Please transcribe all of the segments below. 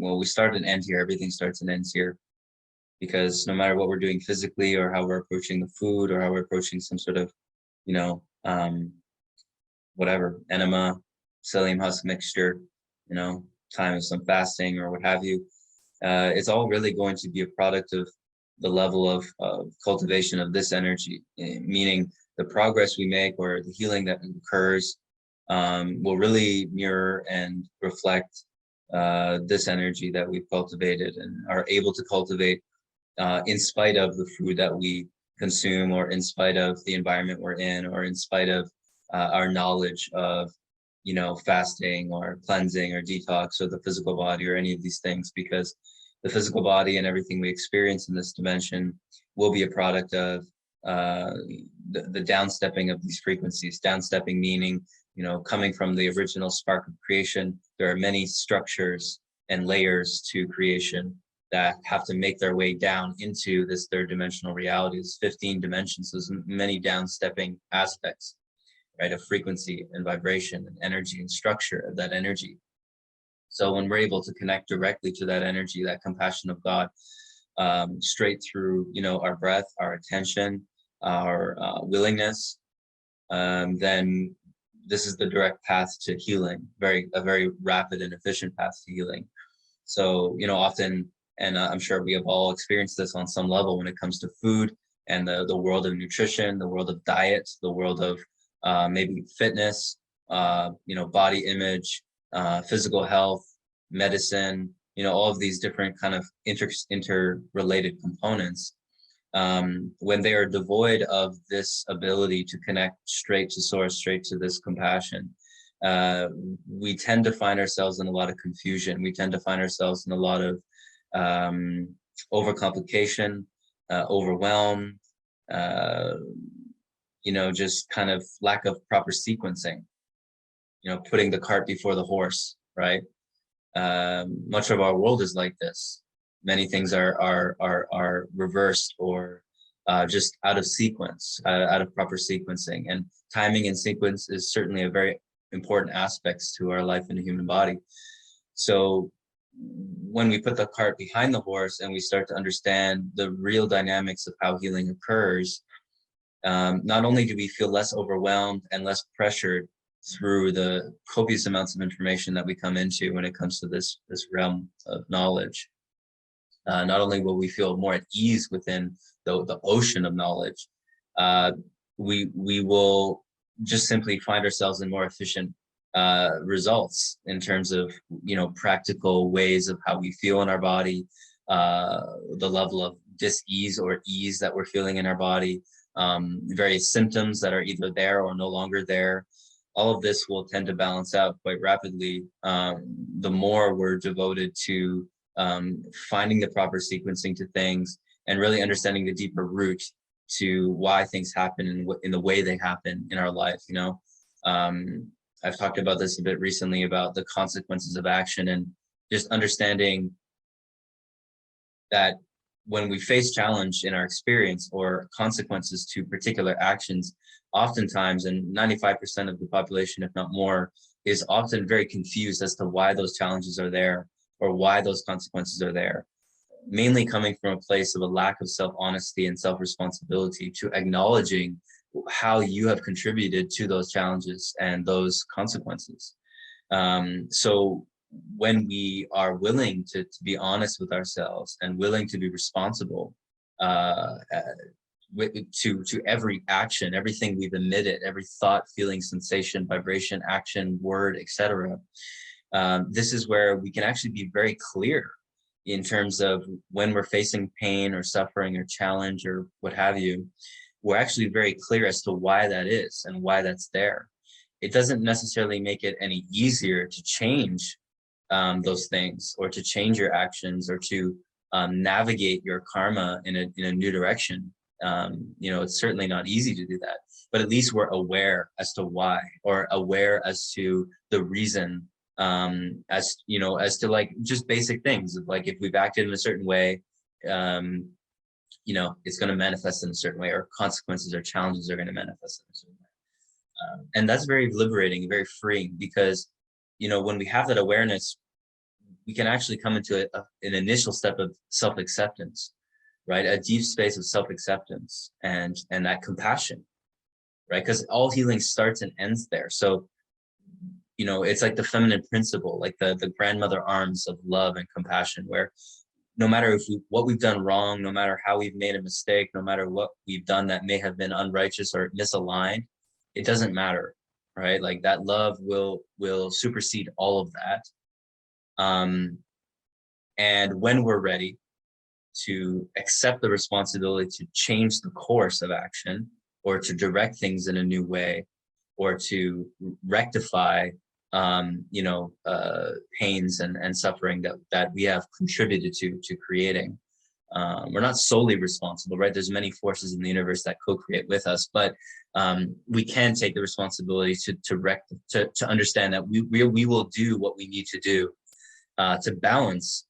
well, we start and end here. Everything starts and ends here, because no matter what we're doing physically, or how we're approaching the food, or how we're approaching some sort of, you know, whatever, enema, psyllium husk mixture, you know, time of some fasting or what have you, it's all really going to be a product of the level of cultivation of this energy, meaning the progress we make or the healing that occurs will really mirror and reflect this energy that we've cultivated and are able to cultivate in spite of the food that we consume, or in spite of the environment we're in, or in spite of our knowledge of, you know, fasting or cleansing or detox, or the physical body, or any of these things, because the physical body and everything we experience in this dimension will be a product of the downstepping of these frequencies. Downstepping meaning, you know, coming from the original spark of creation, there are many structures and layers to creation that have to make their way down into this third dimensional reality. There's 15 dimensions, so there's many downstepping aspects, right, of frequency and vibration and energy and structure of that energy. So when we're able to connect directly to that energy, that compassion of God, straight through, you know, our breath, our attention, our willingness, then this is the direct path to healing, a very rapid and efficient path to healing. So, you know, often, and I'm sure we have all experienced this on some level when it comes to food and the world of nutrition, the world of diet, the world of maybe fitness, you know, body image, physical health, medicine, you know, all of these different kind of interrelated components. When they are devoid of this ability to connect straight to source, straight to this compassion, we tend to find ourselves in a lot of confusion. We tend to find ourselves in a lot of overcomplication, overwhelm, you know, just kind of lack of proper sequencing, you know, putting the cart before the horse, right? Much of our world is like this. Many things are reversed, or just out of sequence, out of proper sequencing. And timing and sequence is certainly a very important aspects to our life in the human body. So when we put the cart behind the horse and we start to understand the real dynamics of how healing occurs, not only do we feel less overwhelmed and less pressured through the copious amounts of information that we come into when it comes to this realm of knowledge, not only will we feel more at ease within the ocean of knowledge, we will just simply find ourselves in more efficient results in terms of, you know, practical ways of how we feel in our body, the level of dis-ease or ease that we're feeling in our body, various symptoms that are either there or no longer there. All of this will tend to balance out quite rapidly the more we're devoted to finding the proper sequencing to things and really understanding the deeper root to why things happen in the way they happen in our life. You know, I've talked about this a bit recently about the consequences of action, and just understanding that when we face challenge in our experience or consequences to particular actions, oftentimes, and 95% of the population, if not more, is often very confused as to why those challenges are there or why those consequences are there, mainly coming from a place of a lack of self-honesty and self-responsibility to acknowledging how you have contributed to those challenges and those consequences. So when we are willing to be honest with ourselves and willing to be responsible to every action, everything we've emitted, every thought, feeling, sensation, vibration, action, word, etc., this is where we can actually be very clear in terms of when we're facing pain or suffering or challenge or what have you. We're actually very clear as to why that is and why that's there. It doesn't necessarily make it any easier to change those things, or to change your actions, or to navigate your karma in a new direction. You know, it's certainly not easy to do that, but at least we're aware as to why, or aware as to the reason, as you know, as to like just basic things like if we've acted in a certain way, you know, it's going to manifest in a certain way, or consequences or challenges are going to manifest in a certain way. And that's very liberating, very freeing, because, you know, when we have that awareness, we can actually come into an initial step of self-acceptance, right? A deep space of self-acceptance and that compassion, right? Because all healing starts and ends there. So, it's like the feminine principle, like the grandmother arms of love and compassion, where no matter what we've done wrong, no matter how we've made a mistake, no matter what we've done that may have been unrighteous or misaligned, it doesn't matter, right? Like that love will supersede all of that. And when we're ready to accept the responsibility to change the course of action, or to direct things in a new way, or to rectify pains and suffering that we have contributed to creating. We're not solely responsible, right? There's many forces in the universe that co-create with us, but we can take the responsibility to understand that we will do what we need to do to balance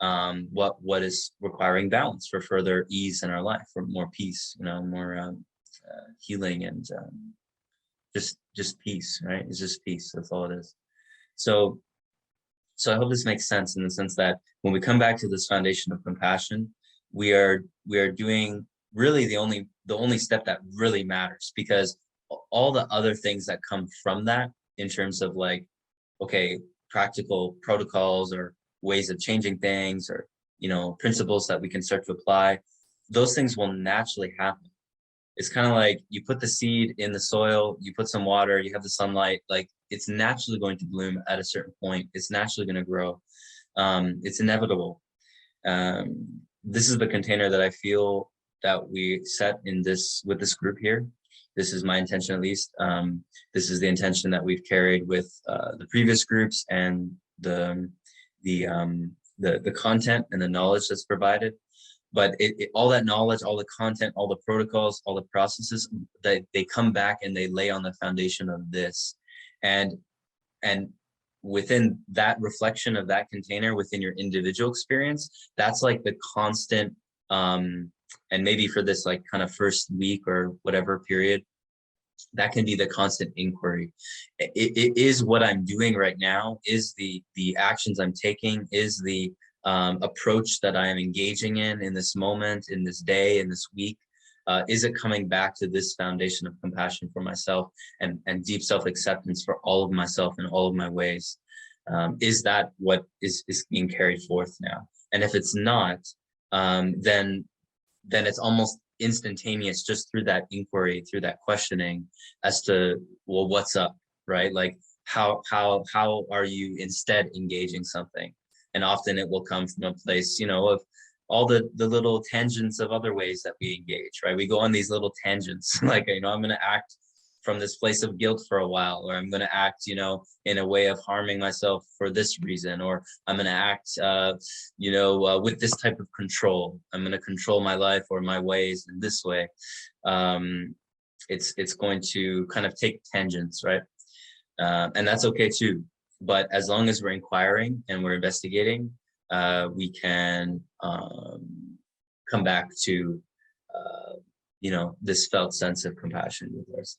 what is requiring balance for further ease in our life, for more peace, more healing, and just peace, right? It's just peace. That's all it is. So I hope this makes sense, in the sense that when we come back to this foundation of compassion, we are doing really the only step that really matters, because all the other things that come from that, in terms of like, okay, practical protocols or ways of changing things, or principles that we can start to apply, those things will naturally happen. It's kind of like you put the seed in the soil, you put some water, you have the sunlight, like it's naturally going to bloom at a certain point. It's naturally going to grow. It's inevitable. This is the container that I feel that we set with this group here. This is my intention, at least. This is the intention that we've carried with the previous groups, and the content and the knowledge that's provided. But all that knowledge, all the content, all the protocols, all the processes, they come back and they lay on the foundation of this. And within that reflection of that container, within your individual experience, that's like the constant, and maybe for this like kind of first week or whatever period, that can be the constant inquiry. It is what I'm doing right now, is the actions I'm taking, is the approach that I am engaging in this moment, in this day, in this week, is it coming back to this foundation of compassion for myself, and deep self-acceptance for all of myself and all of my ways? Is that what is being carried forth now? And if it's not, then it's almost instantaneous, just through that inquiry, through that questioning, as to, well, what's up, right? Like how are you instead engaging something? And often it will come from a place, of all the little tangents of other ways that we engage, right? We go on these little tangents, like, I'm going to act from this place of guilt for a while, or I'm going to act, in a way of harming myself for this reason, or I'm going to act, with this type of control. I'm going to control my life or my ways in this way. It's going to kind of take tangents, right? And that's okay too. But as long as we're inquiring and we're investigating, we can come back to, this felt sense of compassion with ourselves.